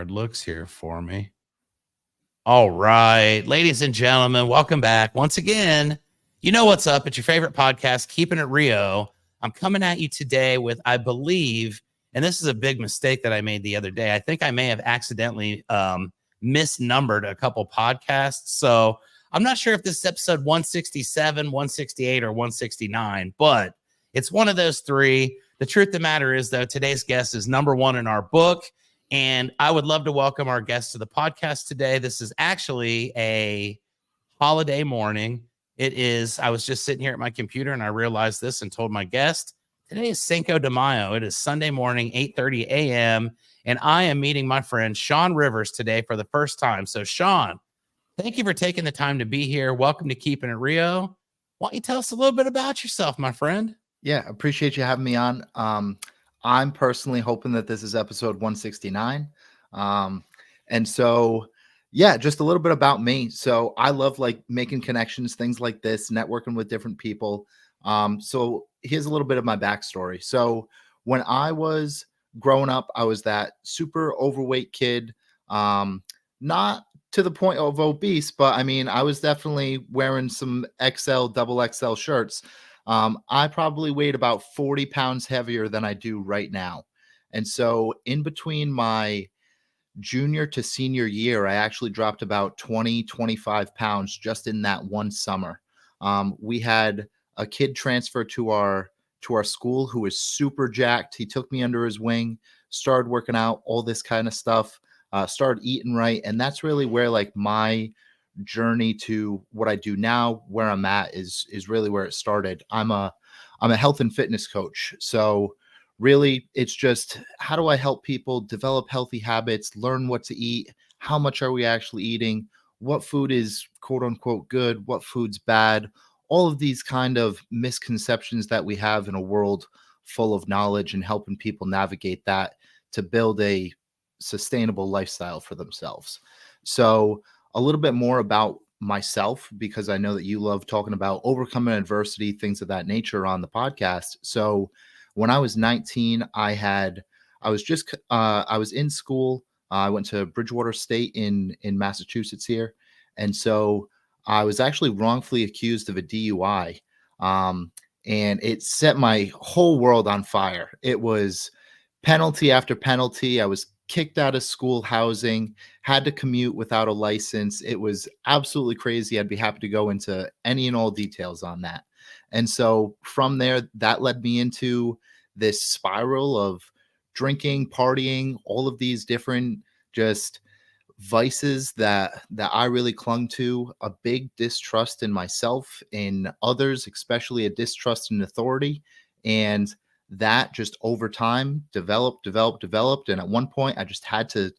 StreamYard looks here for me. All right, ladies and gentlemen, welcome back once again. You know what's up? It's your favorite podcast, Keeping It Rio. I'm coming at you today with, I believe, and this is a big mistake that I made the other day. I think I may have accidentally misnumbered a couple podcasts. So I'm not sure if this is episode 167, 168, or 169, but it's one of those three. The truth of the matter is, though, today's guest is number one in our book. And I would love to welcome our guest to the podcast today. This is actually a holiday morning. It is, I was just sitting here at my computer and I realized this and told my guest, today is Cinco de Mayo. It is Sunday morning, 8:30 a.m. And I am meeting my friend Shawn Rivers today for the first time. So Shawn, thank you for taking the time to be here. Welcome to Keeping It Rio. Why don't you tell us a little bit about yourself, my friend? Yeah, appreciate you having me on. I'm personally hoping that this is episode 169. And so, yeah, just a little bit about me. So I love like making connections, things like this, networking with different people. So here's a little bit of my backstory. So when I was growing up, I was that super overweight kid, not to the point of obese, but I mean, I was definitely wearing some XL, double XL shirts. I probably weighed about 40 pounds heavier than I do right now. And so in between my junior to senior year, I actually dropped about 20, 25 pounds just in that one summer. We had a kid transfer to our school who was super jacked. He took me under his wing, started working out, all this kind of stuff, started eating right. And that's really where like my journey to what I do now, where I'm at is really where it started. I'm a health and fitness coach. So really it's just, how do I help people develop healthy habits, learn what to eat, how much are we actually eating, what food is quote unquote good, what food's bad, all of these kind of misconceptions that we have in a world full of knowledge, and helping people navigate that to build a sustainable lifestyle for themselves. So a little bit more about myself, because I know that you love talking about overcoming adversity, things of that nature on the podcast. So when I was 19, I was in school. I went to Bridgewater State in Massachusetts here. And so I was actually wrongfully accused of a DUI. And it set my whole world on fire. It was penalty after penalty. I was kicked out of school housing, had to commute without a license. It was absolutely crazy. I'd be happy to go into any and all details on that. And so from there, that led me into this spiral of drinking, partying, all of these different just vices that I really clung to, a big distrust in myself, in others, especially a distrust in authority. And that just over time developed. And at one point I just had to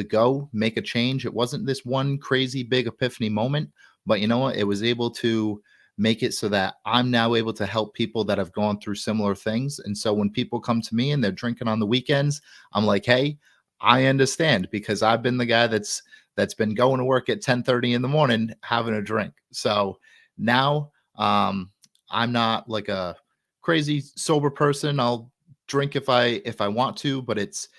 go make a change. It wasn't this one crazy big epiphany moment, but you know what? It was able to make it so that I'm now able to help people that have gone through similar things. And so when people come to me and they're drinking on the weekends, I'm like, hey, I understand, because I've been the guy that's been going to work at 10:30 in the morning having a drink. So now I'm not like a crazy sober person. I'll drink if I want to, but it's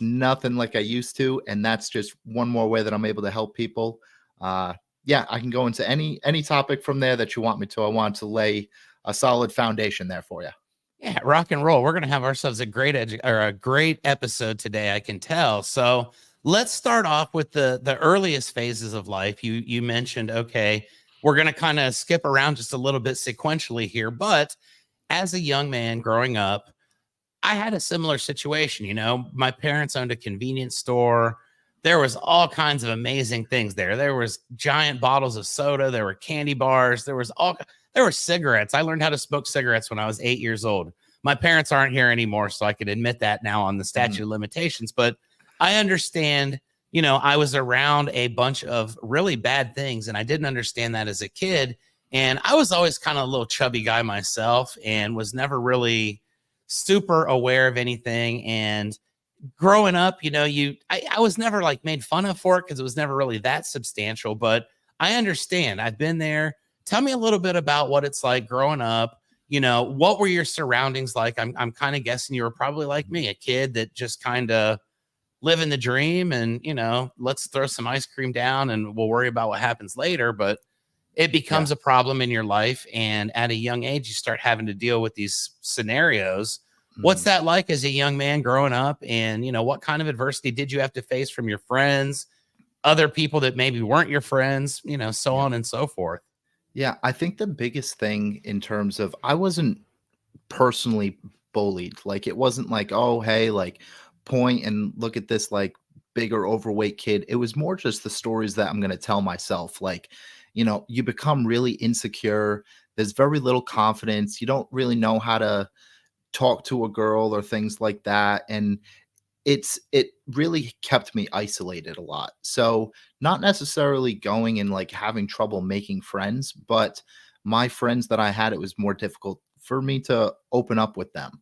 nothing like I used to. And that's just one more way that I'm able to help people. Yeah, I can go into any topic from there that you want me to. I want to lay a solid foundation there for you. Yeah, rock and roll. We're going to have ourselves a great episode today, I can tell. So let's start off with the earliest phases of life. You mentioned, okay, we're going to kind of skip around just a little bit sequentially here, but as a young man growing up, I had a similar situation. You know, my parents owned a convenience store. There was all kinds of amazing things there. There was giant bottles of soda. There were candy bars. There were cigarettes. I learned how to smoke cigarettes when I was 8 years old. My parents aren't here anymore, so I could admit that now on the statute of limitations. But I understand, you know, I was around a bunch of really bad things, and I didn't understand that as a kid. And I was always kind of a little chubby guy myself, and was never really super aware of anything. And growing up, you know, I was never like made fun of for it because it was never really that substantial. But I understand. I've been there. Tell me a little bit about what it's like growing up. You know, what were your surroundings like? I'm kind of guessing you were probably like me, a kid that just kind of living the dream and, let's throw some ice cream down and we'll worry about what happens later. But it Yeah. becomes a problem in your life. And at a young age, you start having to deal with these scenarios. What's Mhm. that like as a young man growing up? And, what kind of adversity did you have to face from your friends, other people that maybe weren't your friends, so Yeah. on and so forth? Yeah. I think the biggest thing in terms of I wasn't personally bullied. Like it wasn't like, oh, hey, like point and look at this like bigger overweight kid. It was more just the stories that I'm going to tell myself. Like, you become really insecure. There's very little confidence. You don't really know how to talk to a girl or things like that. And it really kept me isolated a lot. So, not necessarily going and like having trouble making friends, but my friends that I had, it was more difficult for me to open up with them.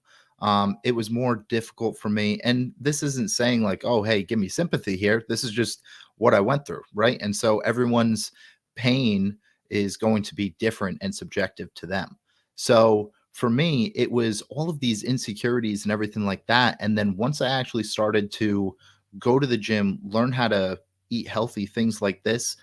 It was more difficult for me. And this isn't saying like, oh, hey, give me sympathy here. This is just what I went through. Right. And so everyone's pain is going to be different and subjective to them. So for me, it was all of these insecurities and everything like that. And then once I actually started to go to the gym, learn how to eat healthy, things like this,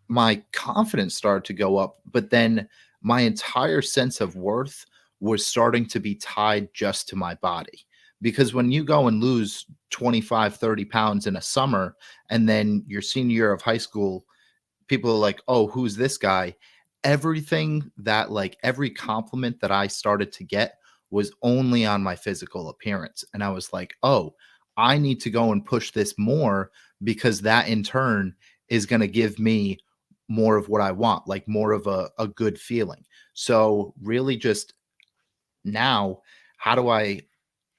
my confidence started to go up. But then my entire sense of worth was starting to be tied just to my body. Because when you go and lose 25, 30 pounds in a summer, and then your senior year of high school, people are like, "Oh, who's this guy?" Everything that like every compliment that I started to get was only on my physical appearance. And I was like, "Oh, I need to go and push this more because that in turn is going to give me more of what I want, like more of a good feeling." So, really just now, how do I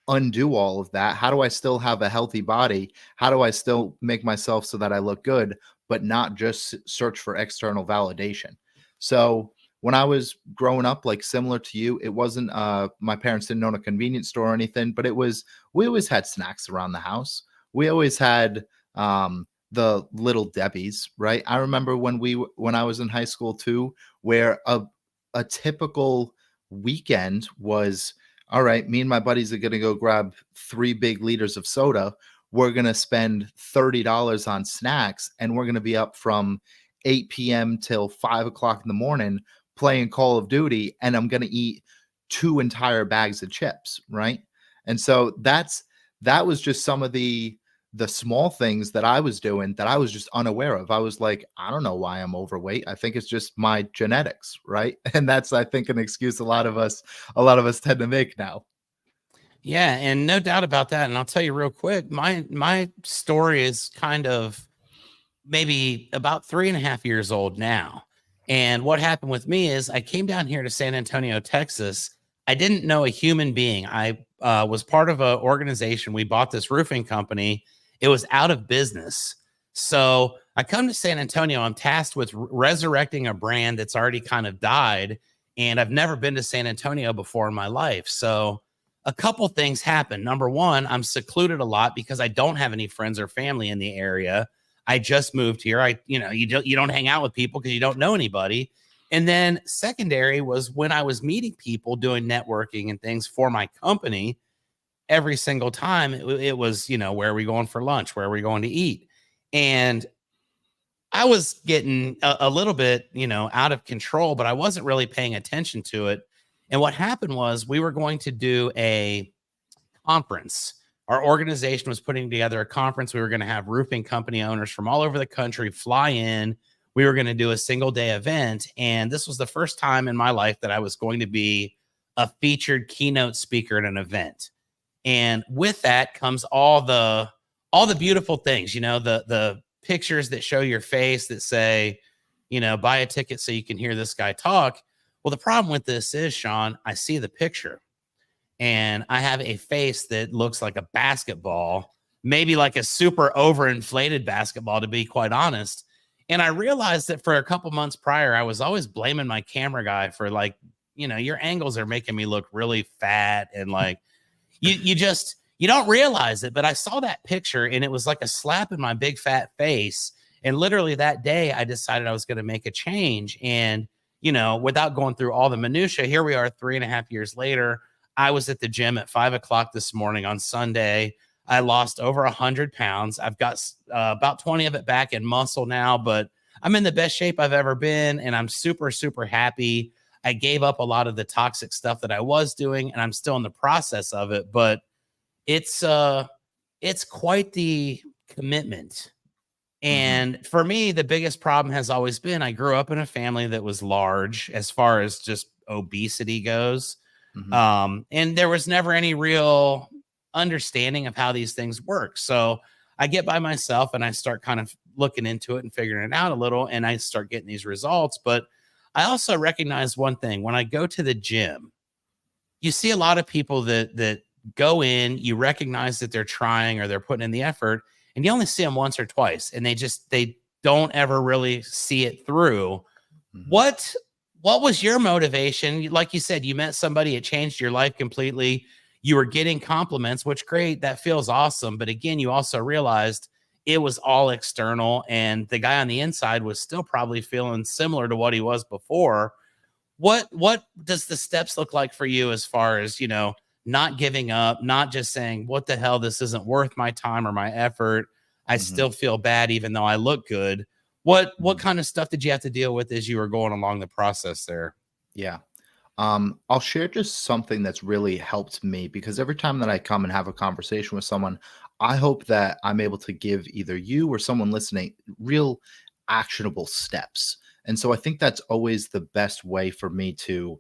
undo all of that? How do I still have a healthy body? How do I still make myself so that I look good, but not just search for external validation? So when I was growing up, like similar to you, it wasn't my parents didn't own a convenience store or anything, but it was we always had snacks around the house. We always had the little Debbie's, right? I remember when I was in high school too, where a typical weekend was all right, me and my buddies are going to go grab 3 big liters of soda. We're going to spend $30 on snacks and we're going to be up from 8 p.m. till 5 o'clock in the morning playing Call of Duty. And I'm going to eat 2 entire bags of chips. Right. And so that was just some of the small things that I was doing that I was just unaware of. I was like, I don't know why I'm overweight. I think it's just my genetics, right? And that's I think an excuse a lot of us tend to make now. Yeah, and no doubt about that. And I'll tell you real quick, my story is kind of maybe about 3.5 years old now. And what happened with me is I came down here to San Antonio, Texas. I didn't know a human being. I was part of an organization. We bought this roofing company. It was out of business. So I come to San Antonio. I'm tasked with resurrecting a brand that's already kind of died. And I've never been to San Antonio before in my life. So a couple things happen. Number one, I'm secluded a lot because I don't have any friends or family in the area. I just moved here. You don't hang out with people because you don't know anybody. And then secondary was when I was meeting people doing networking and things for my company, every single time it was, where are we going for lunch? Where are we going to eat? And I was getting a little bit, out of control, but I wasn't really paying attention to it. And what happened was we were going to do a conference. Our organization was putting together a conference. We were going to have roofing company owners from all over the country fly in. We were going to do a single day event. And this was the first time in my life that I was going to be a featured keynote speaker at an event. And with that comes all the beautiful things, the pictures that show your face that say, buy a ticket so you can hear this guy talk. Well, the problem with this is, Shawn, I see the picture and I have a face that looks like a basketball, maybe like a super overinflated basketball, to be quite honest. And I realized that for a couple months prior, I was always blaming my camera guy for like, your angles are making me look really fat. And like, you don't realize it, but I saw that picture and it was like a slap in my big fat face. And literally that day, I decided I was going to make a change. And, without going through all the minutia, here we are 3.5 years later. I was at the gym at 5 o'clock this morning on Sunday. I lost over 100 pounds. I've got about 20 of it back in muscle now, but I'm in the best shape I've ever been. And I'm super, super happy. I gave up a lot of the toxic stuff that I was doing, and I'm still in the process of it, but it's quite the commitment. Mhm. And for me, the biggest problem has always been I grew up in a family that was large as far as just obesity goes. Mhm. And there was never any real understanding of how these things work. So I get by myself and I start kind of looking into it and figuring it out a little, and I start getting these results. But I also recognize one thing: when I go to the gym, you see a lot of people that go in, you recognize that they're trying or they're putting in the effort, and you only see them once or twice, and they don't ever really see it through. Mhm. What was your motivation? Like you said, you met somebody, it changed your life completely. You were getting compliments, which great, that feels awesome. But again, you also realized it was all external, and the guy on the inside was still probably feeling similar to what he was before. What does the steps look like for you as far as, not giving up, not just saying, what the hell, this isn't worth my time or my effort. I Mhm. still feel bad even though I look good. What Mhm. kind of stuff did you have to deal with as you were going along the process there? Yeah. I'll share just something that's really helped me because every time that I come and have a conversation with someone, I hope that I'm able to give either you or someone listening real actionable steps. And so I think that's always the best way for me to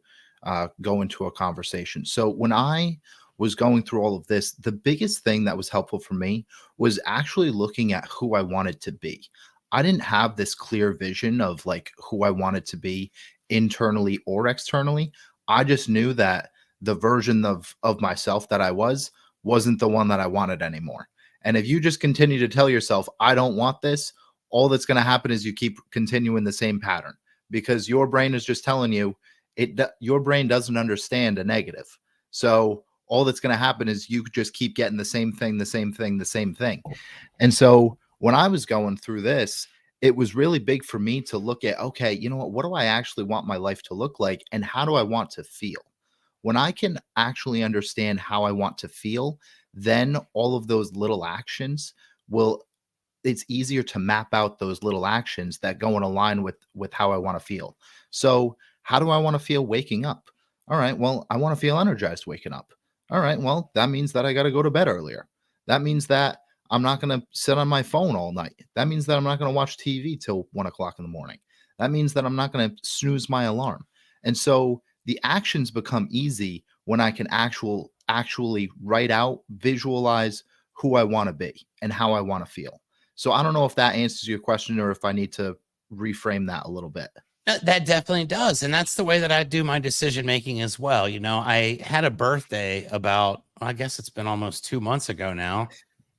go into a conversation. So when I was going through all of this, the biggest thing that was helpful for me was actually looking at who I wanted to be. I didn't have this clear vision of like who I wanted to be internally or externally. I just knew that the version of myself that I wasn't the one that I wanted anymore. And if you just continue to tell yourself, I don't want this, all that's going to happen is you keep continuing the same pattern because your brain is just telling you your brain doesn't understand a negative. So all that's going to happen is you just keep getting the same thing, the same thing, the same thing. And so when I was going through this, it was really big for me to look at, okay, you know what do I actually want my life to look like and how do I want to feel? When I can actually understand how I want to feel, then all of those little actions will it's easier to map out those little actions that go in align with how I want to feel. So, how do I want to feel waking up? All right, well, I want to feel energized waking up. All right, well, that means that I got to go to bed earlier. That means that I'm not going to sit on my phone all night. That means that I'm not going to watch TV till 1 o'clock in the morning. That means that I'm not going to snooze my alarm. And so the actions become easy when I can actually write out, visualize who I want to be and how I want to feel. So I don't know if that answers your question or if I need to reframe that a little bit. That definitely does. And that's the way that I do my decision making as well. I had a birthday about, I guess it's been almost 2 months ago now.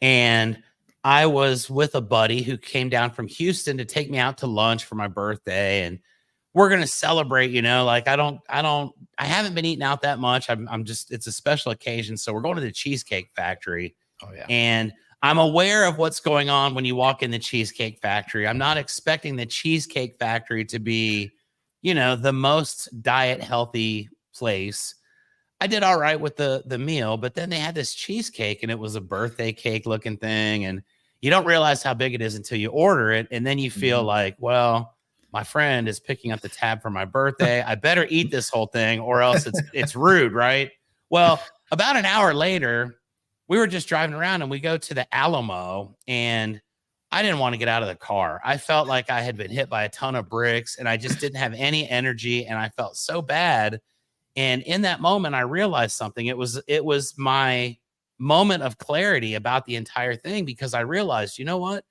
And I was with a buddy who came down from Houston to take me out to lunch for my birthday. And we're going to celebrate, like I haven't been eating out that much. I'm just, it's a special occasion. So we're going to the Cheesecake Factory, Oh yeah. and I'm aware of what's going on when you walk in the Cheesecake Factory. I'm not expecting the Cheesecake Factory to be, the most diet healthy place. I did all right with the meal, but then they had this cheesecake and it was a birthday cake looking thing, and you don't realize how big it is until you order it, and then you feel Mhm. like, well, my friend is picking up the tab for my birthday. I better eat this whole thing or else it's rude, right? Well, about an hour later, we were just driving around and we go to the Alamo, and I didn't want to get out of the car. I felt like I had been hit by a ton of bricks and I just didn't have any energy, and I felt so bad. And in that moment, I realized something. It was my moment of clarity about the entire thing, because I realized, you know what?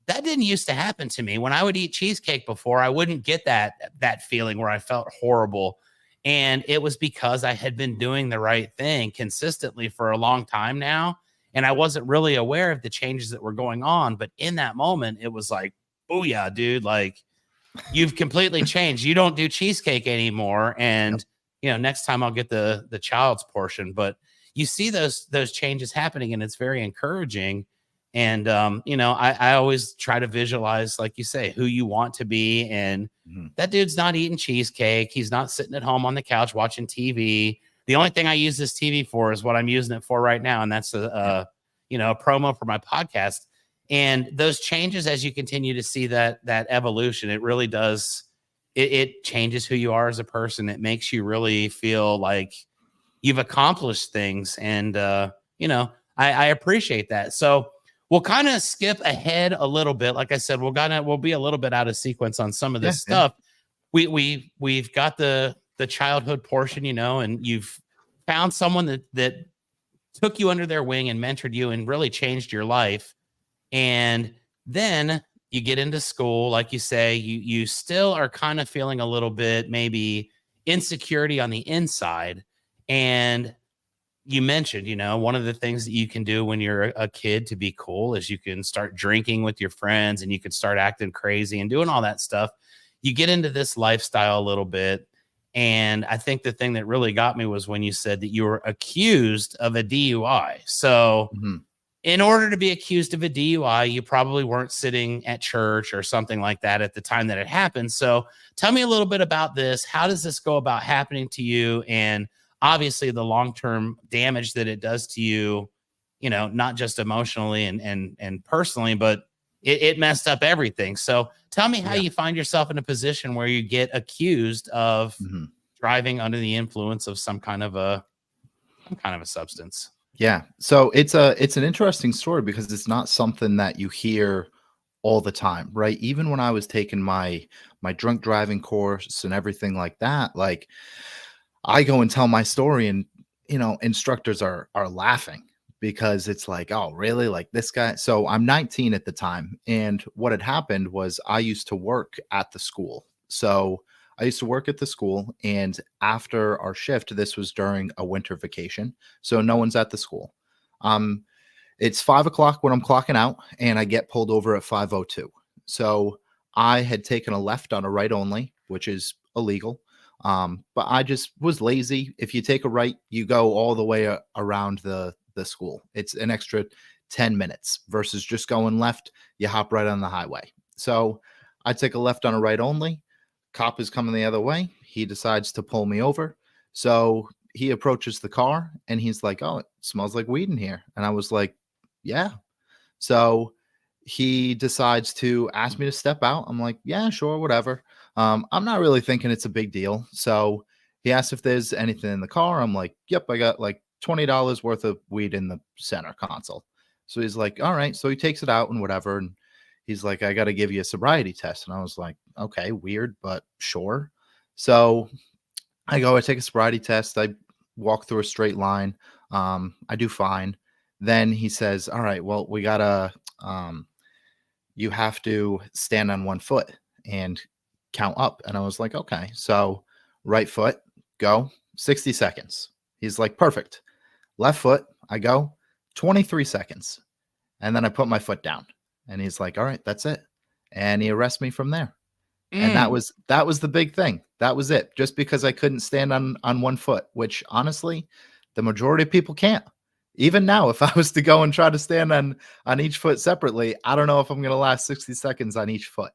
That didn't used to happen to me. When I would eat cheesecake before, I wouldn't get that feeling where I felt horrible. And it was because I had been doing the right thing consistently for a long time now. And I wasn't really aware of the changes that were going on. But in that moment, it was like, oh yeah, dude, like you've completely changed. You don't do cheesecake anymore. Yep. And next time I'll get the child's portion. But you see those changes happening, and it's very encouraging. And I always try to visualize, like you say, who you want to be. And Mhm. that dude's not eating cheesecake. He's not sitting at home on the couch watching TV. The only thing I use this TV for is what I'm using it for right now, and that's Yeah. a promo for my podcast. And those changes, as you continue to see that evolution, it really does. It changes who you are as a person. It makes you really feel like you've accomplished things. And, I appreciate that. So we'll kind of skip ahead a little bit. Like I said, we'll be a little bit out of sequence on some of this stuff. We've got the childhood portion, and you've found someone that took you under their wing and mentored you and really changed your life. And then you get into school, like you say, you still are kind of feeling a little bit maybe insecurity on the inside. And you mentioned, one of the things that you can do when you're a kid to be cool is you can start drinking with your friends and you can start acting crazy and doing all that stuff. You get into this lifestyle a little bit. And I think the thing that really got me was when you said that you were accused of a DUI. So in order to be accused of a DUI, you probably weren't sitting at church or something like that at the time that it happened. So tell me a little bit about this. How does this go about happening to you? And obviously the long-term damage that it does to you, not just emotionally and personally, but it messed up everything. So tell me how you find yourself in a position where you get accused of driving under the influence of some kind of a substance. Yeah. So it's an interesting story because it's not something that you hear all the time, right? Even when I was taking my drunk driving course and everything like that, like I go and tell my story and instructors are laughing because it's like, oh, really? Like this guy. So I'm 19 at the time. And what had happened was I used to work at the school. So I used to work at the school, and after our shift, this was during a winter vacation, so no one's at the school. It's 5 o'clock when I'm clocking out, and I get pulled over at 5:02. So I had taken a left on a right only, which is illegal. But I just was lazy. If you take a right, you go all the way around the school. It's an extra 10 minutes versus just going left. You hop right on the highway. So I take a left on a right only. Cop is coming the other way. He decides to pull me over. So he approaches the car and he's like, oh, it smells like weed in here. And I was like, yeah. So he decides to ask me to step out. I'm like, yeah, sure, whatever. I'm not really thinking it's a big deal. So he asks if there's anything in the car. I'm like, yep, I got like $20 worth of weed in the center console. So he's like, all right. So he takes it out and whatever. And he's like, I got to give you a sobriety test. And I was like, okay, weird, but sure. So I take a sobriety test. I walk through a straight line. I do fine. Then he says, all right, well, we got to, you have to stand on one foot and count up. And I was like, okay. So right foot, go 60 seconds. He's like, perfect. Left foot, I go 23 seconds. And then I put my foot down. And he's like, all right, that's it. And he arrests me from there. And that was the big thing. That was it. Just because I couldn't stand on one foot, which honestly, the majority of people can't. Even now, if I was to go and try to stand on each foot separately, I don't know if I'm going to last 60 seconds on each foot.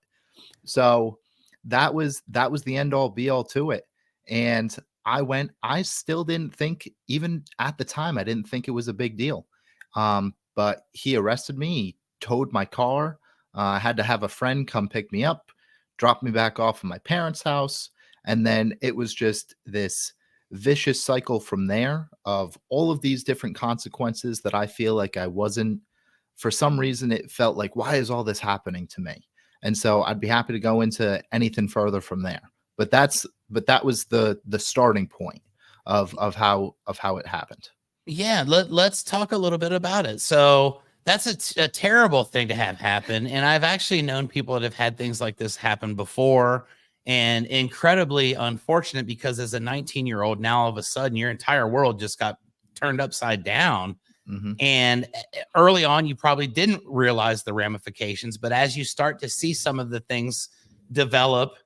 So that was the end all be all to it. And I still didn't think, even at the time, I didn't think it was a big deal. But he arrested me. He towed my car. I had to have a friend come pick me up, drop me back off at my parents' house. And then it was just this vicious cycle from there of all of these different consequences that I feel like I wasn't, for some reason, it felt like, why is all this happening to me? And so I'd be happy to go into anything further from there. But that was the starting point of how it happened. Yeah, let's talk a little bit about it. So that's a terrible thing to have happen. And I've actually known people that have had things like this happen before, and incredibly unfortunate because as a 19-year-old, now all of a sudden your entire world just got turned upside down. Mm-hmm. And early on, you probably didn't realize the ramifications, but as you start to see some of the things develop,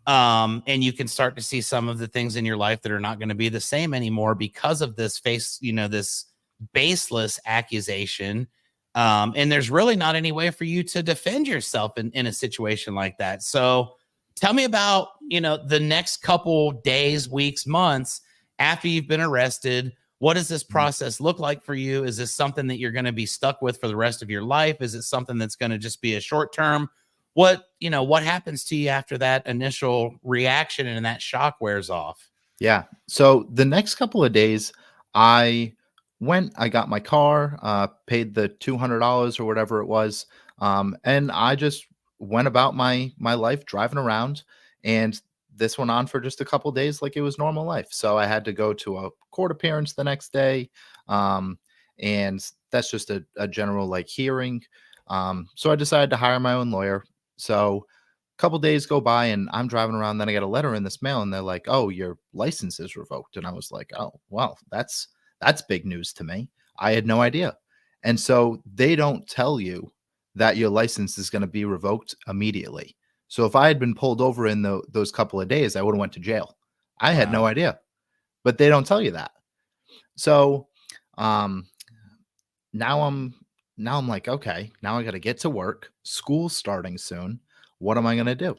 and you can start to see some of the things in your life that are not going to be the same anymore because of this this baseless accusation. And there's really not any way for you to defend yourself in a situation like that. So tell me about, the next couple days, weeks, months after you've been arrested. What does this Mhm. process look like for you? Is this something that you're going to be stuck with for the rest of your life? Is it something that's going to just be a short term? What happens to you after that initial reaction and that shock wears off? Yeah. So the next couple of days, I I got my car, paid the $200 or whatever it was, and I just went about my life driving around. And this went on for just a couple of days, like it was normal life. So I had to go to a court appearance the next day, um, and that's just a general like hearing. So I decided to hire my own lawyer. So couple days go by and I'm driving around. Then I get a letter in this mail and they're like, "Oh, your license is revoked." And I was like, "Oh, well, that's big news to me. I had no idea." And so they don't tell you that your license is going to be revoked immediately. So if I had been pulled over in those couple of days, I would have went to jail. I had no Wow. idea, but they don't tell you that. So um, now I'm now I'm like, okay, now I got to get to work. School's starting soon. What am I going to do?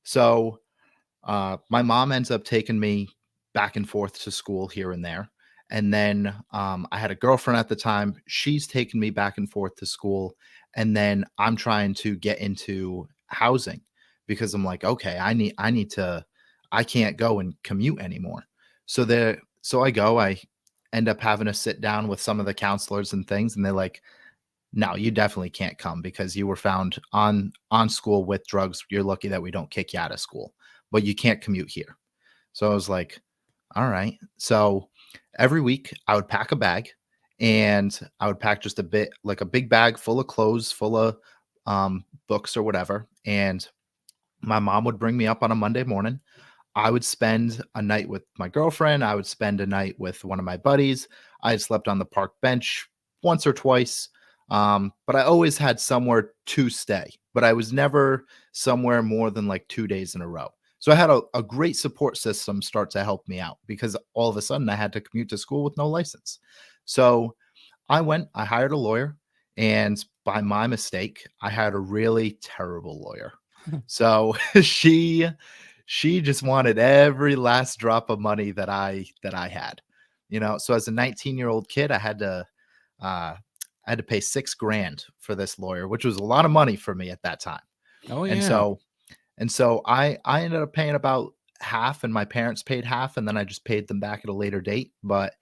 So my mom ends up taking me back and forth to school here and there. And then I had a girlfriend at the time. She's taken me back and forth to school. And then I'm trying to get into housing because I'm like, okay, I can't go and commute anymore. So I end up having to sit down with some of the counselors and things. And they're like, no, you definitely can't come because you were found on school with drugs. You're lucky that we don't kick you out of school, but you can't commute here. So I was like, all right. So every week I would pack a bag and I would pack just a bit like a big bag full of clothes, full of books or whatever. And my mom would bring me up on a Monday morning. I would spend a night with my girlfriend. I would spend a night with one of my buddies. I had slept on the park bench once or twice, but I always had somewhere to stay. But I was never somewhere more than like 2 days in a row. So I had a great support system start to help me out because all of a sudden I had to commute to school with no license. So I hired a lawyer, and by my mistake, I had a really terrible lawyer. So she just wanted every last drop of money that I had. So as a 19-year-old kid, uh I had to pay 6 grand for this lawyer, which was a lot of money for me at that time. Oh And yeah. so I ended up paying about half and my parents paid half and then I just paid them back at a later date. But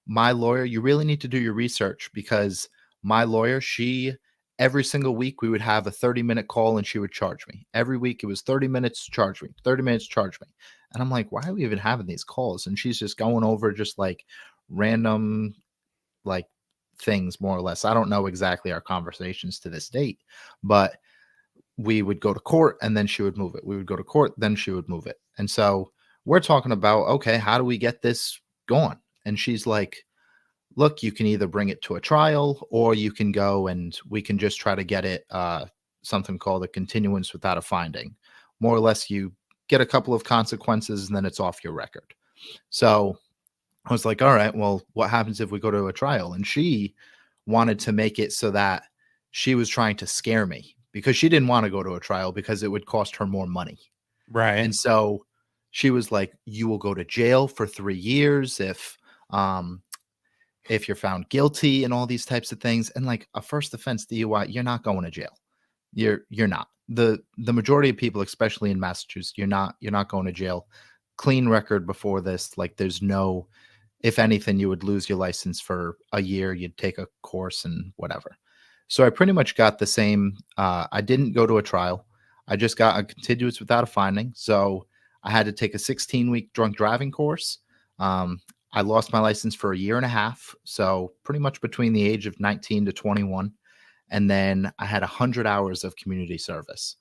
my lawyer, you really need to do your research because my lawyer, she every single week we would have a 30-minute call and she would charge me. Every week it was 30 minutes, charge me, 30 minutes, charge me. And I'm like, why are we even having these calls? And she's just going over just like random like things more or less. I don't know exactly our conversations to this date, but we would go to court and then she would move it. We would go to court, then she would move it. And so we're talking about, okay, how do we get this going? And she's like, look, you can either bring it to a trial or you can go and we can just try to get it something called a continuance without a finding. More or less, you get a couple of consequences and then it's off your record. So I was like, all right, well, what happens if we go to a trial? And she wanted to make it so that she was trying to scare me because she didn't want to go to a trial because it would cost her more money. Right. And so she was like, you will go to jail for 3 years um, if you're found guilty and all these types of things. And like a first offense DUI, you're not going to jail. You're not. The majority of people, especially in Massachusetts, you're not going to jail. Clean record before this. Like there's no, if anything, you would lose your license for a year. You'd take a course and whatever. So I pretty much got the same. I didn't go to a trial. I just got a continuance without a finding. So I had to take a 16-week drunk driving course. I lost my license for a year and a half. So pretty much between the age of 19 to 21. And then I had 100 hours of community service.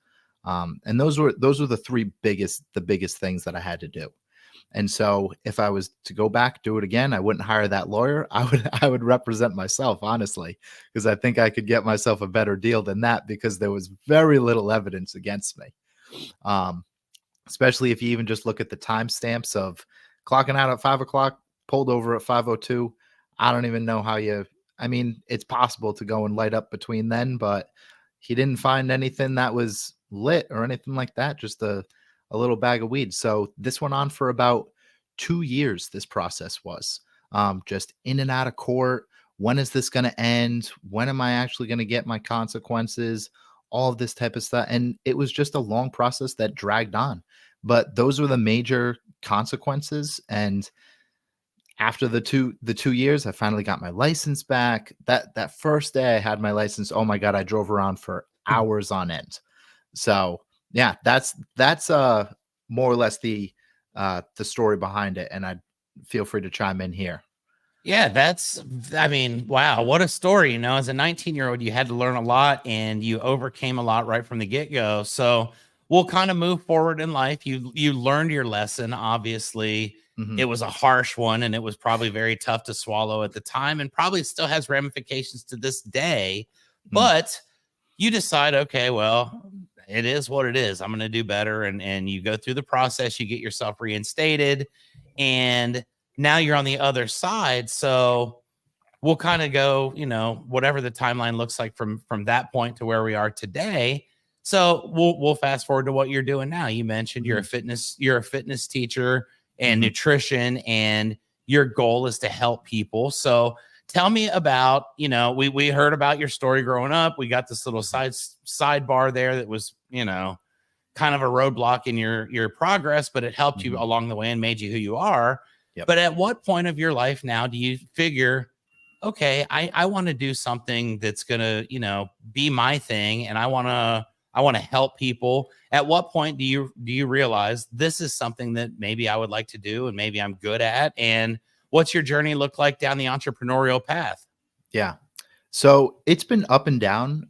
And those were the biggest things that I had to do. And so if I was to go back, do it again, I wouldn't hire that lawyer. I would represent myself, honestly, because I think I could get myself a better deal than that because there was very little evidence against me. Um, Especially if you even just look at the timestamps of clocking out at 5 o'clock, pulled over at 5:02. I don't even know how I mean, it's possible to go and light up between then, but he didn't find anything that was lit or anything like that, just a little bag of weed. So this went on for about 2 years, this process was. just in and out of court. When is this going to end? When am I actually going to get my consequences? All of this type of stuff. And it was just a long process that dragged on. But those were the major consequences. And after the two years, I finally got my license back. That first day I had my license, oh my God, I drove around for hours on end. So yeah, that's more or less the story behind it. And I feel free to chime in here. Yeah, I mean, wow, what a story. As a 19-year-old, you had to learn a lot and you overcame a lot right from the get-go. So we'll kind of move forward in life. You learned your lesson. Obviously, Mhm, it was a harsh one and it was probably very tough to swallow at the time and probably still has ramifications to this day. mhm, But you decide, okay, well, it is what it is. I'm going to do better. And you go through the process, you get yourself reinstated, and now you're on the other side. So we'll kind of go, whatever the timeline looks like from that point to where we are today. So we'll fast forward to what you're doing now. You mentioned mhm, you're a fitness teacher and mhm, nutrition, and your goal is to help people. So tell me about, we heard about your story growing up. We got this little mhm, sidebar there that was, kind of a roadblock in your progress, but it helped you mhm. along the way and made you who you are. Yep. But at what point of your life now do you figure, okay, I want to do something that's gonna, be my thing, and I want to help people? At what point do you realize this is something that maybe I would like to do and maybe I'm good at? And what's your journey look like down the entrepreneurial path? Yeah. So it's been up and down,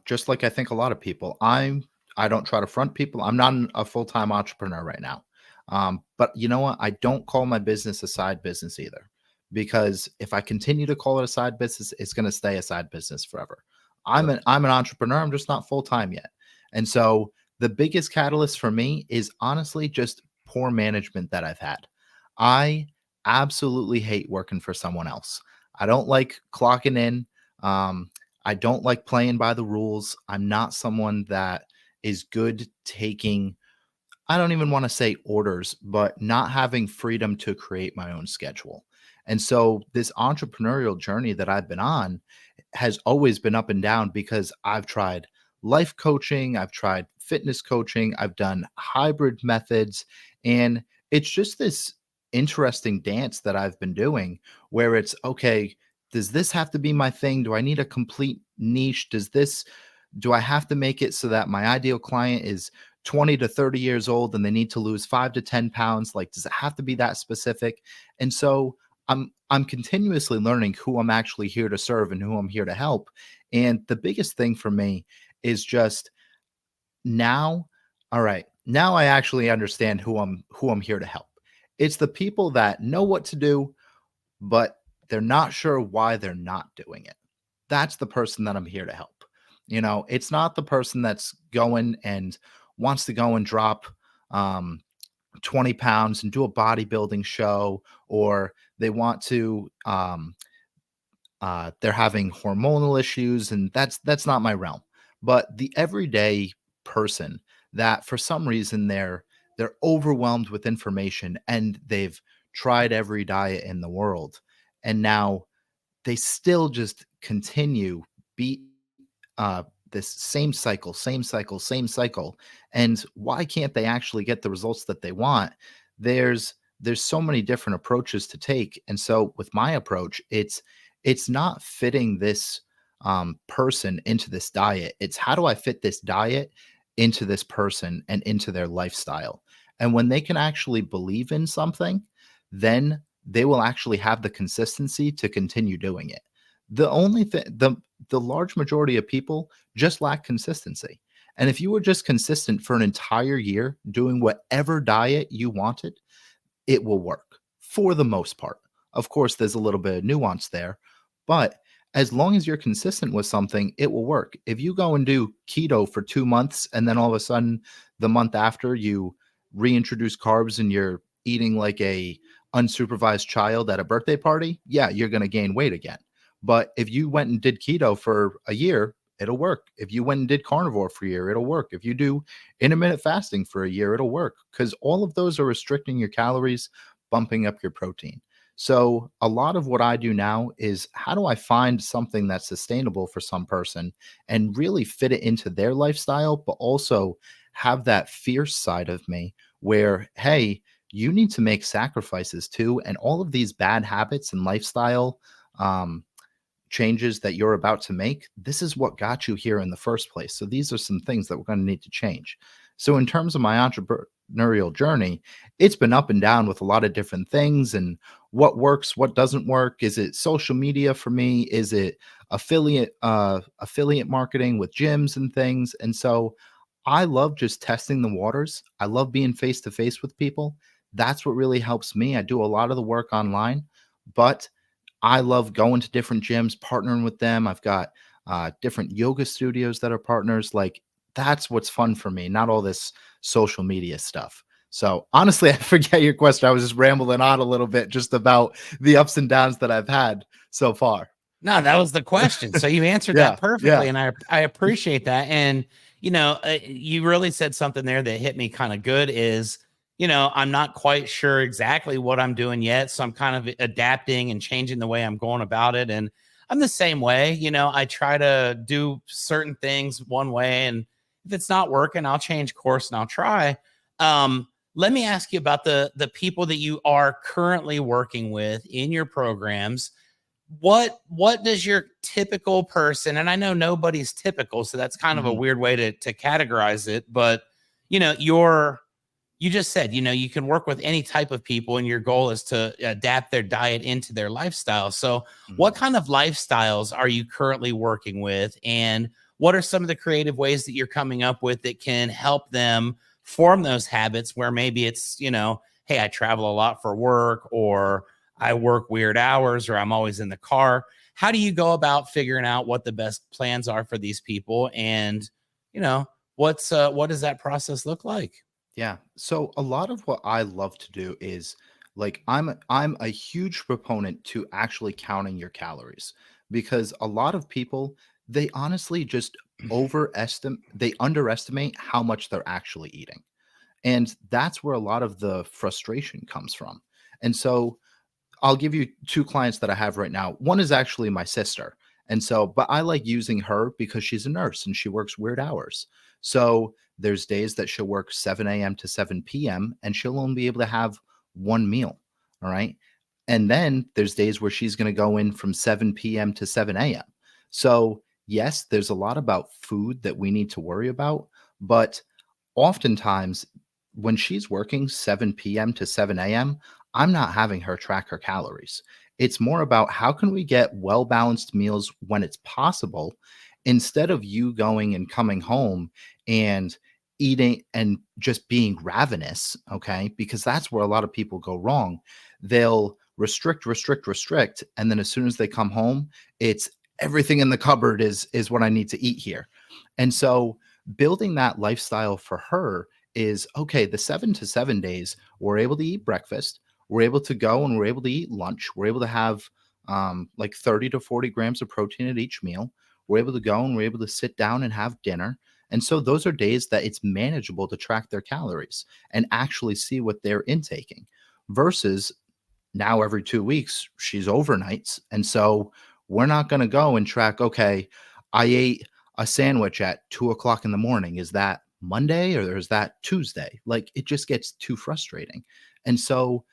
just like I think a lot of people. I don't try to front people. I'm not a full-time entrepreneur right now. But you know what? I don't call my business a side business either. Because if I continue to call it a side business, it's going to stay a side business forever. Sure. I'm an entrepreneur. I'm just not full-time yet. And so the biggest catalyst for me is honestly just poor management that I've had. I absolutely hate working for someone else. I don't like clocking in. um, I don't like playing by the rules. I'm not someone that is good taking, I don't even want to say orders, but not having freedom to create my own schedule. And so this entrepreneurial journey that I've been on has always been up and down because I've tried life coaching, I've tried fitness coaching, I've done hybrid methods, and it's just this interesting dance that I've been doing where it's okay, does this have to be my thing? Do I need a complete niche? Do I have to make it so that my ideal client is 20 to 30 years old and they need to lose 5 to 10 pounds? Like, does it have to be that specific? And so I'm continuously learning who I'm actually here to serve and who I'm here to help. And the biggest thing for me is just now, all right, now I actually understand who I'm here to help. It's the people that know what to do, but they're not sure why they're not doing it. That's the person that I'm here to help. It's not the person that's going and wants to go and drop um, 20 pounds and do a bodybuilding show, or they want to they're having hormonal issues, and that's not my realm. But the everyday person that for some reason they're overwhelmed with information and they've tried every diet in the world, and now they still just continue beat this same cycle. And why can't they actually get the results that they want? There's so many different approaches to take. And so with my approach, it's not fitting this person into this diet. It's how do I fit this diet into this person and into their lifestyle? And when they can actually believe in something, then they will actually have the consistency to continue doing it. The only thing, the large majority of people just lack consistency. And if you were just consistent for an entire year doing whatever diet you wanted, it will work for the most part. Of course, there's a little bit of nuance there, but as long as you're consistent with something, it will work. If you go and do keto for 2 months and then all of a sudden the month after you reintroduce carbs and you're eating like a unsupervised child at a birthday party, yeah, you're going to gain weight again. But if you went and did keto for a year, it'll work. If you went and did carnivore for a year, it'll work. If you do intermittent fasting for a year, it'll work because all of those are restricting your calories, bumping up your protein. So, a lot of what I do now is how do I find something that's sustainable for some person and really fit it into their lifestyle, but also have that fierce side of me where, hey, you need to make sacrifices too. And all of these bad habits and lifestyle um, changes that you're about to make, this is what got you here in the first place. So these are some things that we're going to need to change. So in terms of my entrepreneurial journey, it's been up and down with a lot of different things and what works, what doesn't work. Is it social media for me? Is it affiliate marketing with gyms and things? And so I love just testing the waters. I love being face to face with people. That's what really helps me. I do a lot of the work online, but I love going to different gyms, partnering with them. I've got different yoga studios that are partners. Like that's what's fun for me, not all this social media stuff. So honestly, I forget your question. I was just rambling on a little bit just about the ups and downs that I've had so far. No, that was the question. So you answered that Yeah, perfectly, yeah. and I appreciate that. And you really said something there that hit me kind of good. Is I'm not quite sure exactly what I'm doing yet, so I'm kind of adapting and changing the way I'm going about it. And I'm the same way. I try to do certain things one way, and if it's not working, I'll change course and I'll try. Let me ask you about the people that you are currently working with in your programs. What does your typical person, and I know nobody's typical, so that's kind of a Mhm, weird way to categorize it, but you just said you can work with any type of people, and your goal is to adapt their diet into their lifestyle. So what mhm. kind of lifestyles are you currently working with, and what are some of the creative ways that you're coming up with that can help them form those habits, where maybe it's hey, I travel a lot for work, or I work weird hours, or I'm always in the car. How do you go about figuring out what the best plans are for these people? And, what does that process look like? Yeah. So a lot of what I love to do is like I'm a huge proponent to actually counting your calories because a lot of people they honestly just they underestimate how much they're actually eating. And that's where a lot of the frustration comes from. And so I'll give you 2 clients that I have right now. One is actually my sister. And so, but I like using her because she's a nurse and she works weird hours. So there's days that she'll work 7 a.m. to 7 p.m. and she'll only be able to have one meal. All right. And then there's days where she's going to go in from 7 p.m. to 7 a.m. So, yes, there's a lot about food that we need to worry about. But oftentimes when she's working 7 p.m. to 7 a.m., I'm not having her track her calories. It's more about how can we get well balanced meals when it's possible instead of you going and coming home and eating and just being ravenous. Okay. Because that's where a lot of people go wrong. They'll restrict, restrict, restrict. And then as soon as they come home, it's everything in the cupboard is what I need to eat here. And so building that lifestyle for her is okay, the 7 to 7 days, we're able to eat breakfast, we're able to go and we're able to eat lunch, we're able to have like 30 to 40 grams of protein at each meal, we're able to go and we're able to sit down and have dinner. And so those are days that it's manageable to track their calories and actually see what they're intaking versus now every 2 weeks she's overnights. And so we're not going to go and track, okay, I ate a sandwich at 2 o'clock in the morning. Is that Monday or is that Tuesday? Like it just gets too frustrating. And so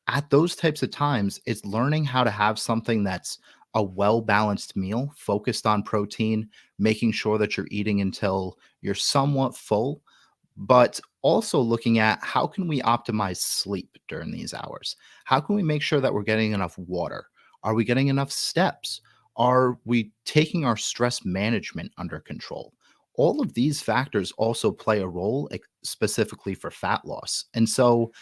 at those types of times, it's learning how to have something that's a well balanced meal focused on protein, making sure that you're eating until you're somewhat full, but also looking at how can we optimize sleep during these hours? How can we make sure that we're getting enough water? Are we getting enough steps? Are we taking our stress management under control? All of these factors also play a role specifically for fat loss. And so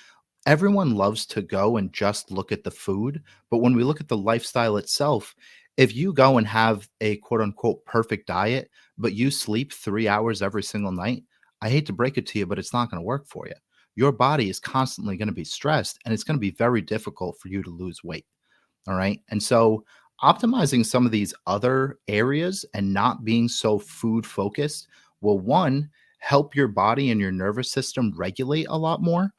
everyone loves to go and just look at the food, but when we look at the lifestyle itself, if you go and have a quote unquote perfect diet, but you sleep 3 hours every single night, I hate to break it to you, but it's not going to work for you. Your body is constantly going to be stressed and it's going to be very difficult for you to lose weight. All right. And so optimizing some of these other areas and not being so food focused will, one, help your body and your nervous system regulate a lot more,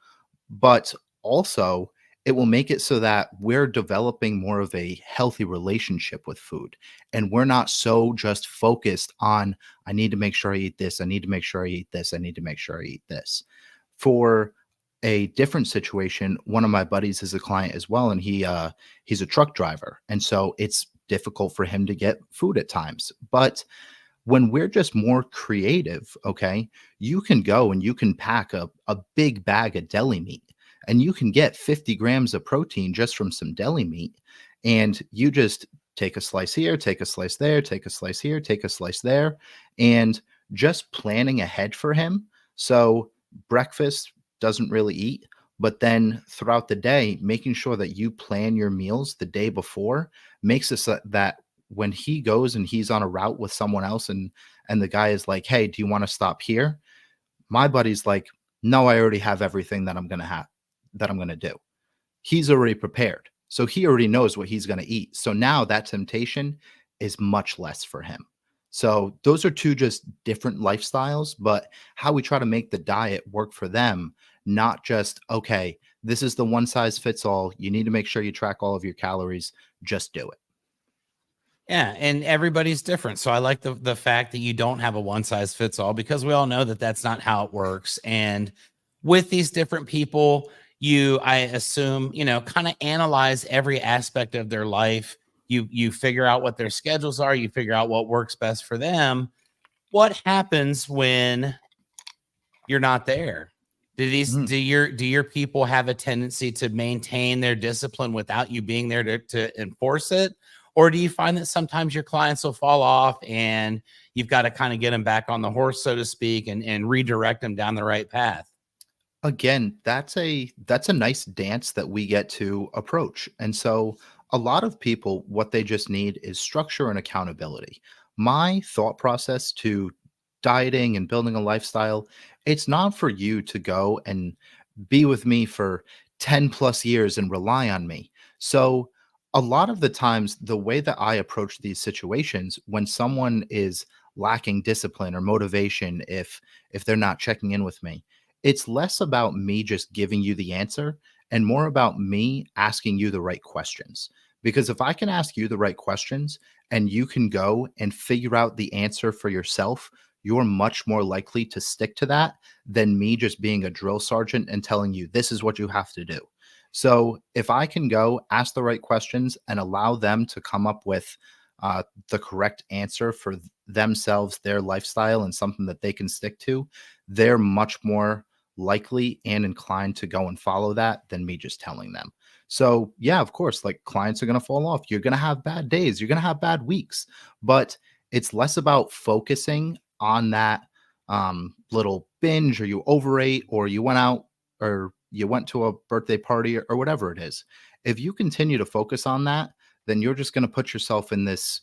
but also it will make it so that we're developing more of a healthy relationship with food. And we're not so just focused on, I need to make sure I eat this. I need to make sure I eat this. I need to make sure I eat this. For a different situation, one of my buddies is a client as well, and he's a truck driver. And so it's difficult for him to get food at times. But when we're just more creative, okay, you can go and you can pack a big bag of deli meat and you can get 50 grams of protein just from some deli meat. And you just take a slice here, take a slice there, take a slice here, take a slice there, and just planning ahead for him. So breakfast doesn't really eat, but then throughout the day, making sure that you plan your meals the day before makes it so that when he goes and he's on a route with someone else and the guy is like, "Hey, do you want to stop here?" My buddy's like, "No, I already have everything that I'm going to do." He's already prepared. So he already knows what he's going to eat. So now that temptation is much less for him. So those are two just different lifestyles, but how we try to make the diet work for them, not just, okay, this is the one size fits all. You need to make sure you track all of your calories. Just do it. Yeah, and everybody's different. So I like the fact that you don't have a one size fits all, because we all know that that's not how it works. And with these different people, I assume, kind of analyze every aspect of their life. You figure out what their schedules are, you figure out what works best for them. What happens when you're not there? Do your people have a tendency to maintain their discipline without you being there to enforce it? Or do you find that sometimes your clients will fall off and you've got to kind of get them back on the horse, so to speak, and redirect them down the right path? Again, that's a nice dance that we get to approach. And so a lot of people, what they just need is structure and accountability. My thought process to dieting and building a lifestyle, it's not for you to go and be with me for 10 plus years and rely on me. So a lot of the times, the way that I approach these situations, when someone is lacking discipline or motivation, if they're not checking in with me, it's less about me just giving you the answer and more about me asking you the right questions. Because if I can ask you the right questions and you can go and figure out the answer for yourself, you're much more likely to stick to that than me just being a drill sergeant and telling you this is what you have to do. So if I can go ask the right questions and allow them to come up with the correct answer for themselves, their lifestyle, and something that they can stick to, they're much more likely and inclined to go and follow that than me just telling them. So, yeah, of course, like clients are going to fall off. You're going to have bad days. You're going to have bad weeks, but it's less about focusing on that little binge or you overate or you went out or you went to a birthday party or whatever it is. If you continue to focus on that, then you're just going to put yourself in this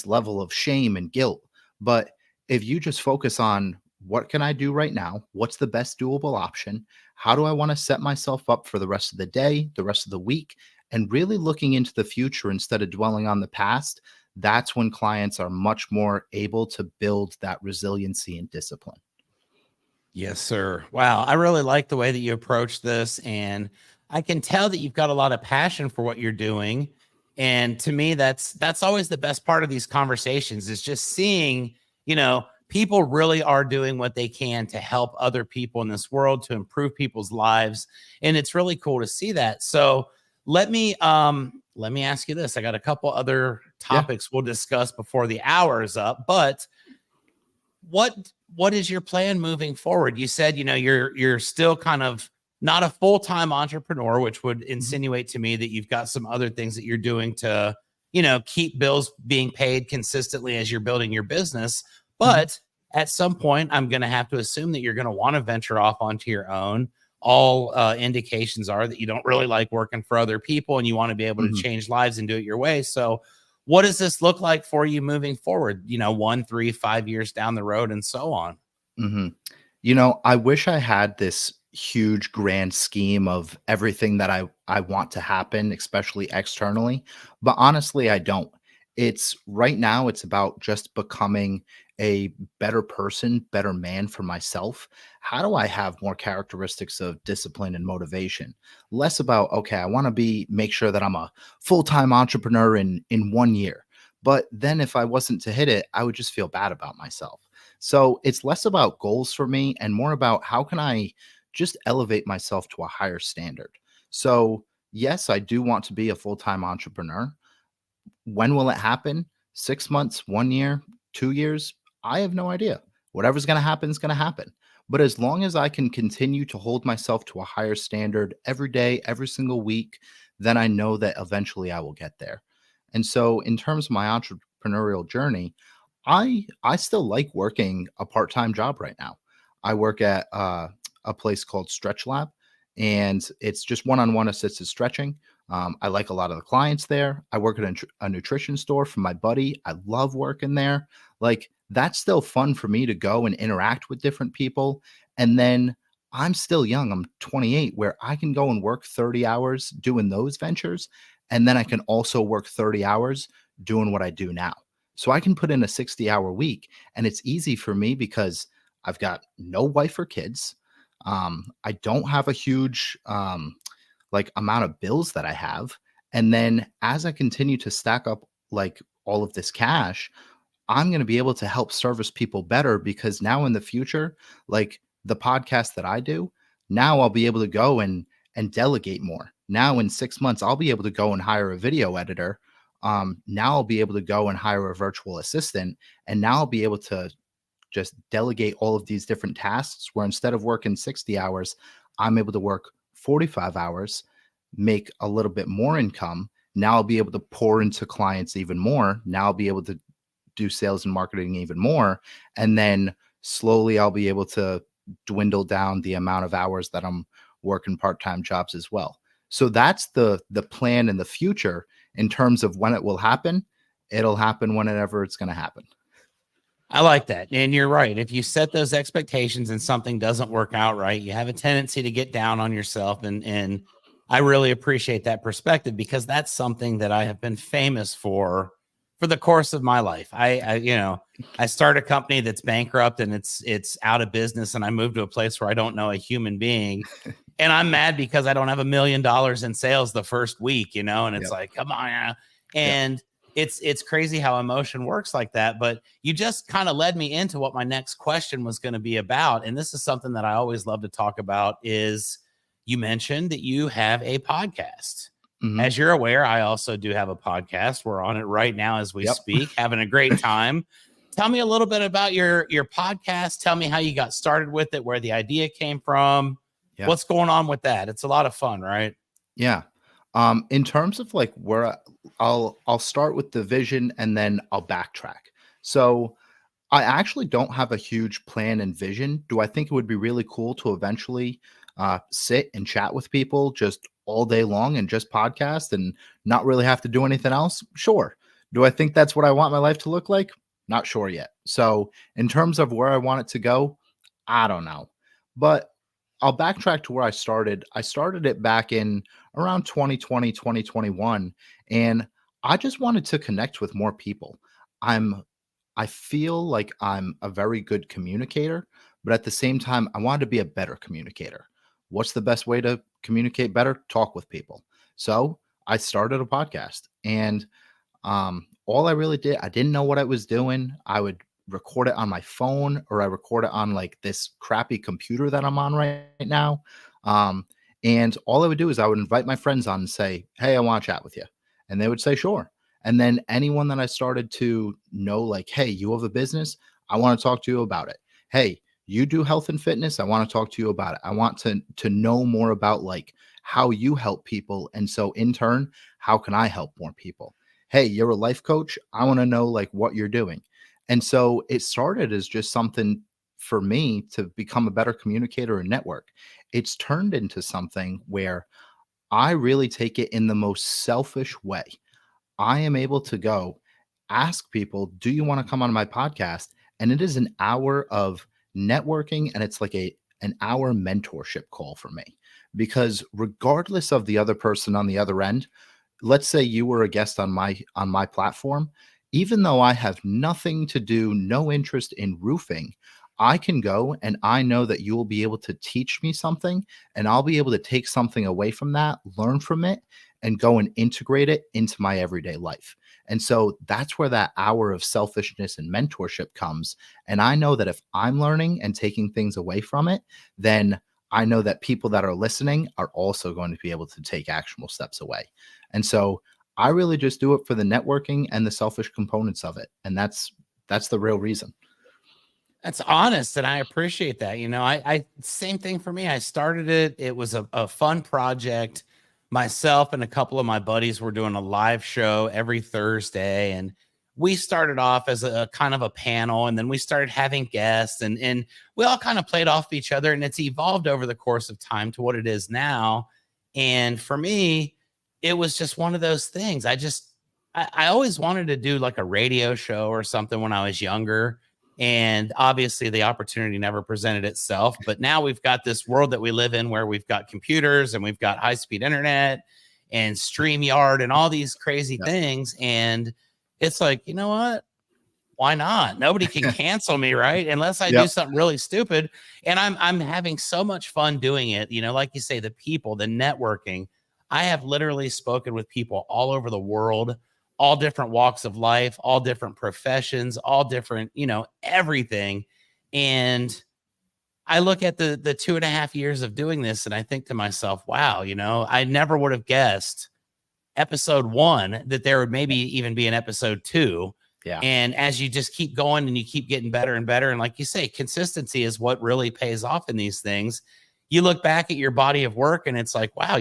level of shame and guilt. But if you just focus on what can I do right now? What's the best doable option? How do I want to set myself up for the rest of the day, the rest of the week? And really looking into the future instead of dwelling on the past, that's when clients are much more able to build that resiliency and discipline. Yes, sir. Wow. I really like the way that you approach this. And I can tell that you've got a lot of passion for what you're doing. And to me, that's always the best part of these conversations, is just seeing, people really are doing what they can to help other people in this world, to improve people's lives. And it's really cool to see that. So let me ask you this. I got a couple other Yeah. topics we'll discuss before the hour is up, but what is your plan moving forward? You said, you're still kind of not a full-time entrepreneur, which would Mhm. insinuate to me that you've got some other things that you're doing to, keep bills being paid consistently as you're building your business. Mhm. But at some point, I'm going to have to assume that you're going to want to venture off onto your own. All indications are that you don't really like working for other people and you want to be able to Mhm. change lives and do it your way. So what does this look like for you moving forward, 1, 3, 5 years down the road and so on? Mhm. I wish I had this huge grand scheme of everything that I want to happen, especially externally, but honestly, I don't. It's right now it's about just becoming a better person, better man for myself, how do I have more characteristics of discipline and motivation? Less about, okay, I want to make sure that I'm a full-time entrepreneur in 1 year. But then if I wasn't to hit it, I would just feel bad about myself. So it's less about goals for me and more about how can I just elevate myself to a higher standard. So yes, I do want to be a full-time entrepreneur. When will it happen? 6 months, 1 year, 2 years? I have no idea. Whatever's going to happen is going to happen. But as long as I can continue to hold myself to a higher standard every day, every single week, then I know that eventually I will get there. And so, in terms of my entrepreneurial journey, I still like working a part-time job right now. I work at a place called Stretch Lab, and it's just one-on-one assisted stretching. I like a lot of the clients there. I work at a nutrition store for my buddy. I love working there. Like that's still fun for me to go and interact with different people. And then I'm still young. I'm 28, where I can go and work 30 hours doing those ventures. And then I can also work 30 hours doing what I do now. So I can put in a 60-hour week, and it's easy for me because I've got no wife or kids. I don't have a huge like amount of bills that I have. And then as I continue to stack up like all of this cash, I'm going to be able to help service people better because now in the future, like the podcast that I do, now I'll be able to go and delegate more. Now in 6 months, I'll be able to go and hire a video editor. Now I'll be able to go and hire a virtual assistant, and now I'll be able to just delegate all of these different tasks where instead of working 60 hours, I'm able to work 45 hours, make a little bit more income. Now I'll be able to pour into clients even more. Now I'll be able to do sales and marketing even more. And then slowly I'll be able to dwindle down the amount of hours that I'm working part-time jobs as well. So that's the plan in the future in terms of when it will happen. It'll happen whenever it's going to happen. I like that. And you're right. If you set those expectations and something doesn't work out right, you have a tendency to get down on yourself. And I really appreciate that perspective because that's something that I have been famous for the course of my life. I start a company that's bankrupt and it's out of business, and I moved to a place where I don't know a human being. And I'm mad because I don't have $1 million in sales the first week, and it's like, come on. And it's crazy how emotion works like that. But you just kind of led me into what my next question was going to be about. And this is something that I always love to talk about is you mentioned that you have a podcast. Mm-hmm. As you're aware, I also do have a podcast. We're on it right now as we speak, having a great time. Tell me a little bit about your podcast. Tell me how you got started with it, where the idea came from. Yeah. What's going on with that? It's a lot of fun, right? Yeah. In terms of like where I'll start with the vision and then I'll backtrack. So I actually don't have a huge plan and vision. Do I think it would be really cool to eventually sit and chat with people just all day long and just podcast and not really have to do anything else? Sure. Do I think that's what I want my life to look like? Not sure yet. So in terms of where I want it to go, I don't know. But I'll backtrack to where I started. I started it back in around 2020, 2021, and I just wanted to connect with more people. I feel like I'm a very good communicator, but at the same time, I wanted to be a better communicator. What's the best way to communicate better? Talk with people. So I started a podcast, and all I really did, I didn't know what I was doing. I would record it on my phone, or I record it on like this crappy computer that I'm on right now. And all I would do is I would invite my friends on and say, hey, I want to chat with you. And they would say, sure. And then anyone that I started to know, like, hey, you have a business, I want to talk to you about it. Hey, you do health and fitness, I want to talk to you about it. I want to know more about like how you help people. And so in turn, how can I help more people? Hey, you're a life coach, I want to know like what you're doing. And so it started as just something for me to become a better communicator and network. It's turned into something where I really take it in the most selfish way. I am able to go ask people, do you want to come on my podcast? And it is an hour of networking, and it's like an hour mentorship call for me. Because regardless of the other person on the other end, let's say you were a guest on my platform, even though I have nothing to do, no interest in roofing, I can go and I know that you will be able to teach me something, and I'll be able to take something away from that, learn from it, and go and integrate it into my everyday life. And so that's where that hour of selfishness and mentorship comes. And I know that if I'm learning and taking things away from it, then I know that people that are listening are also going to be able to take actionable steps away. And so I really just do it for the networking and the selfish components of it. And that's the real reason. That's honest, and I appreciate that. I same thing for me. I started it. It was a fun project. Myself and a couple of my buddies were doing a live show every Thursday, and we started off as a kind of a panel, and then we started having guests, and we all kind of played off each other, and it's evolved over the course of time to what it is now. And for me, it was just one of those things. I always wanted to do like a radio show or something when I was younger, and obviously the opportunity never presented itself. But now we've got this world that we live in where we've got computers and we've got high-speed internet and StreamYard and all these crazy things. And it's like, you know what? Why not? Nobody can cancel me, right? Unless I do something really stupid. And I'm having so much fun doing it. Like you say, the people, the networking. I have literally spoken with people all over the world, all different walks of life, all different professions, all different, everything. And I look at the 2.5 years of doing this and I think to myself, wow, I never would have guessed episode 1 that there would maybe even be an episode 2. Yeah. And as you just keep going and you keep getting better and better, and like you say, consistency is what really pays off in these things. You look back at your body of work and it's like, wow,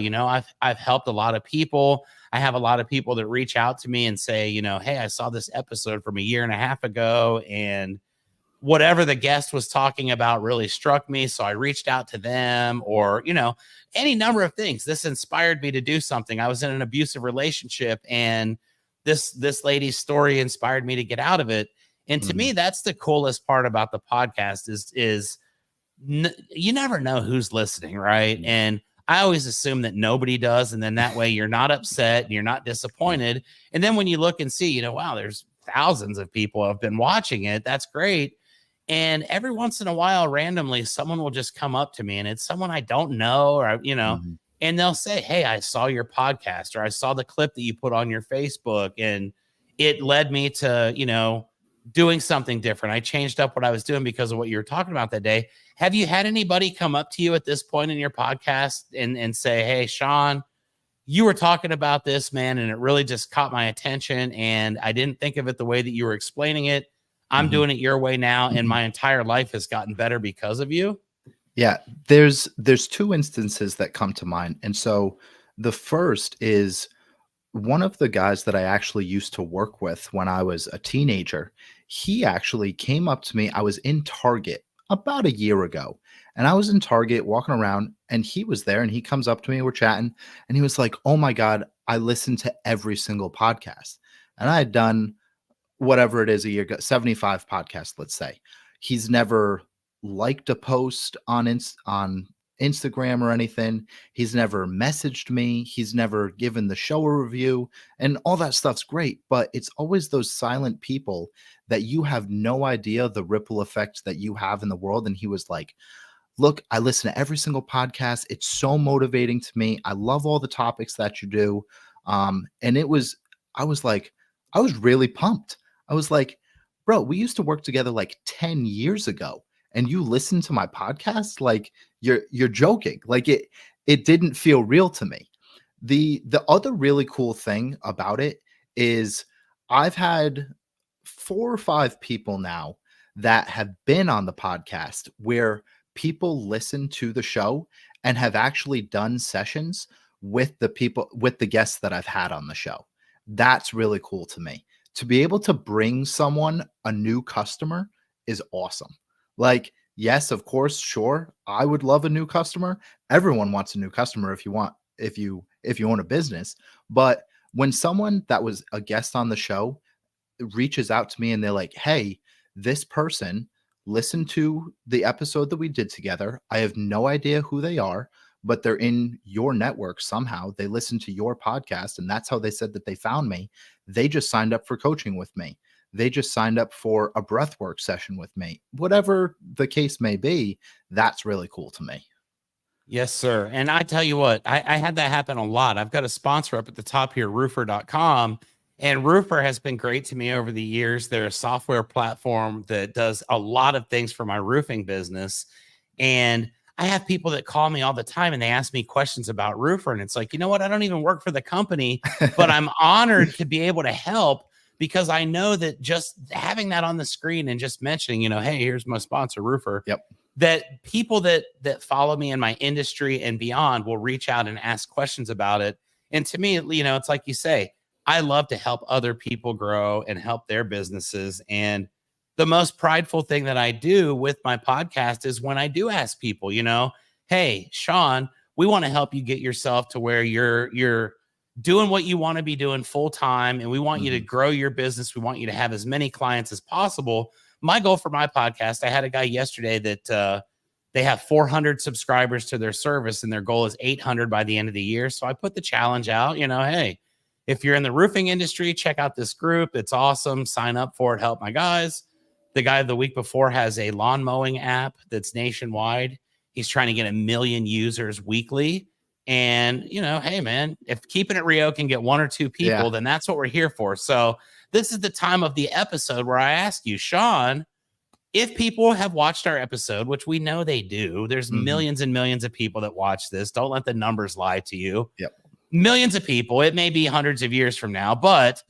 I've helped a lot of people. I have a lot of people that reach out to me and say, hey, I saw this episode from a year and a half ago, and whatever the guest was talking about really struck me. So I reached out to them, or, any number of things. This inspired me to do something. I was in an abusive relationship, and this lady's story inspired me to get out of it. And to me, that's the coolest part about the podcast is you never know who's listening, right? And I always assume that nobody does. And then that way you're not upset and you're not disappointed. And then when you look and see, wow, there's thousands of people have been watching it. That's great. And every once in a while, randomly, someone will just come up to me, and it's someone I don't know, or, and they'll say, hey, I saw your podcast, or I saw the clip that you put on your Facebook, and it led me to, doing something different. I changed up what I was doing because of what you were talking about that day. Have you had anybody come up to you at this point in your podcast and say, hey, Shawn, you were talking about this, man, and it really just caught my attention, and I didn't think of it the way that you were explaining it. I'm doing it your way now, and my entire life has gotten better because of you? Yeah, there's 2 instances that come to mind. And so the first is one of the guys that I actually used to work with when I was a teenager. He actually came up to me. I was in Target about a year ago, and I was in Target walking around, and he was there, and he comes up to me, we're chatting, and he was like, "Oh my God, I listened to every single podcast." And I had done whatever it is a year ago, 75 podcasts, let's say. He's never liked a post on Instagram or anything. He's never messaged me. He's never given the show a review, and all that stuff's great. But it's always those silent people that you have no idea the ripple effect that you have in the world. And he was like, look, I listen to every single podcast. It's so motivating to me. I love all the topics that you do. And I was like, I was really pumped. I was like, bro, we used to work together like 10 years ago, and you listen to my podcast? Like you're joking. Like it didn't feel real to me. The other really cool thing about it is I've had 4 or 5 people now that have been on the podcast where people listen to the show and have actually done sessions with the guests that I've had on the show. That's really cool to me. To be able to bring someone a new customer is awesome. Like, yes, of course, sure, I would love a new customer. Everyone wants a new customer if you own a business. But when someone that was a guest on the show reaches out to me and they're like, "Hey, this person listened to the episode that we did together. I have no idea who they are, but they're in your network somehow. They listened to your podcast, and that's how they said that they found me." they just signed up for coaching with me. They just signed up for a breathwork session with me. Whatever the case may be, that's really cool to me. Yes, sir. And I tell you what, I had that happen a lot. I've got a sponsor up at the top here, roofer.com. And Roofer has been great to me over the years. They're a software platform that does a lot of things for my roofing business. And I have people that call me all the time and they ask me questions about Roofer. And it's like, you know what? I don't even work for the company, but I'm honored to be able to help, because I know that just having that on the screen and just mentioning, hey, here's my sponsor, Roofer. Yep. That people that follow me in my industry and beyond will reach out and ask questions about it. And to me, it's like you say, I love to help other people grow and help their businesses. And the most prideful thing that I do with my podcast is when I do ask people, hey, Shawn, we want to help you get yourself to where you're doing what you want to be doing full time. And we want you to grow your business. We want you to have as many clients as possible. My goal for my podcast, I had a guy yesterday that they have 400 subscribers to their service and their goal is 800 by the end of the year. So I put the challenge out, hey, if you're in the roofing industry, check out this group. It's awesome. Sign up for it. Help my guys. The guy the week before has a lawn mowing app that's nationwide. He's trying to get 1 million users weekly. And, hey, man, if Keeping It Rio can get 1 or 2 people, then that's what we're here for. So this is the time of the episode where I ask you, Shawn, if people have watched our episode, which we know they do, there's millions and millions of people that watch this. Don't let the numbers lie to you. Yep. Millions of people. It may be hundreds of years from now, but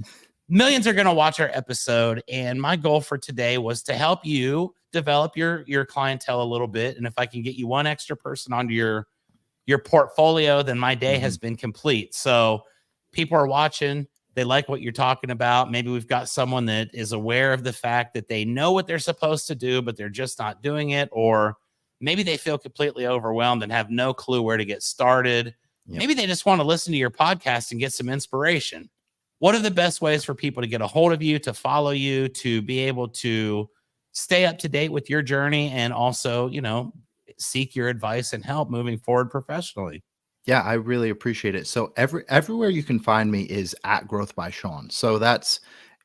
millions are going to watch our episode. And my goal for today was to help you develop your clientele a little bit. And if I can get you 1 extra person onto your portfolio, then my day has been complete. So people are watching. They like what you're talking about. Maybe we've got someone that is aware of the fact that they know what they're supposed to do, but they're just not doing it. Or maybe they feel completely overwhelmed and have no clue where to get started. Yep. Maybe they just want to listen to your podcast and get some inspiration. What are the best ways for people to get a hold of you, to follow you, to be able to stay up to date with your journey and also, seek your advice and help moving forward professionally? Yeah, I really appreciate it. So everywhere you can find me is at Growth by Shawn. So that's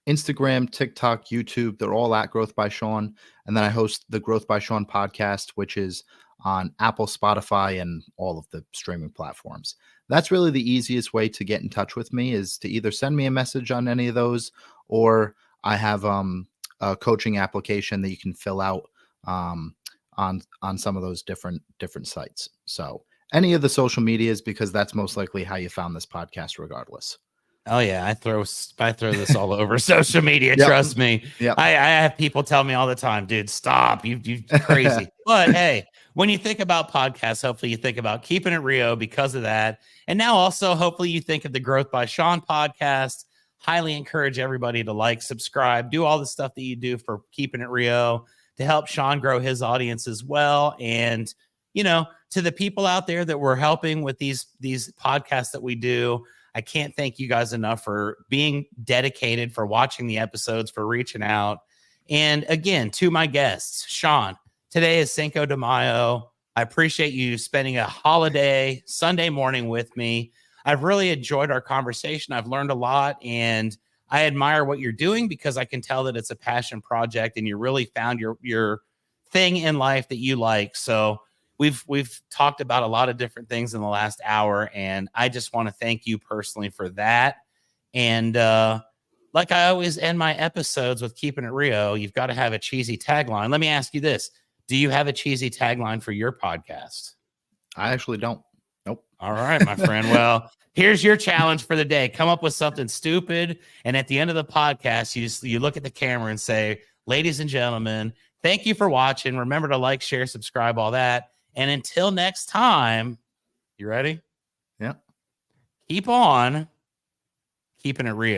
Instagram, TikTok, YouTube. They're all at Growth by Shawn. And then I host the Growth by Shawn podcast, which is on Apple, Spotify, and all of the streaming platforms. That's really the easiest way to get in touch with me, is to either send me a message on any of those, or I have a coaching application that you can fill out on some of those different sites. So any of the social medias, because that's most likely how you found this podcast regardless. Oh yeah, I throw this all over social media. Yep. Trust me. Yep. I have people tell me all the time, dude, stop. You crazy. But hey, when you think about podcasts, hopefully you think about Keeping It Rio because of that. And now also, hopefully you think of the Growth by Shawn podcast. Highly encourage everybody to like, subscribe, do all the stuff that you do for Keeping It Rio to help Shawn grow his audience as well. And, to the people out there that we're helping with these podcasts that we do, I can't thank you guys enough for being dedicated, for watching the episodes, for reaching out. And again, to my guests, Shawn, today is Cinco de Mayo. I appreciate you spending a holiday Sunday morning with me. I've really enjoyed our conversation. I've learned a lot, and I admire what you're doing because I can tell that it's a passion project and you really found your thing in life that you like. So we've talked about a lot of different things in the last hour, and I just want to thank you personally for that. And like I always end my episodes with Keeping It Rio, you've got to have a cheesy tagline. Let me ask you this. Do you have a cheesy tagline for your podcast? I actually don't. Nope. All right, my friend. Well, here's your challenge for the day. Come up with something stupid. And at the end of the podcast, you look at the camera and say, ladies and gentlemen, thank you for watching. Remember to like, share, subscribe, all that. And until next time, you ready? Yeah. Keep on keeping it real.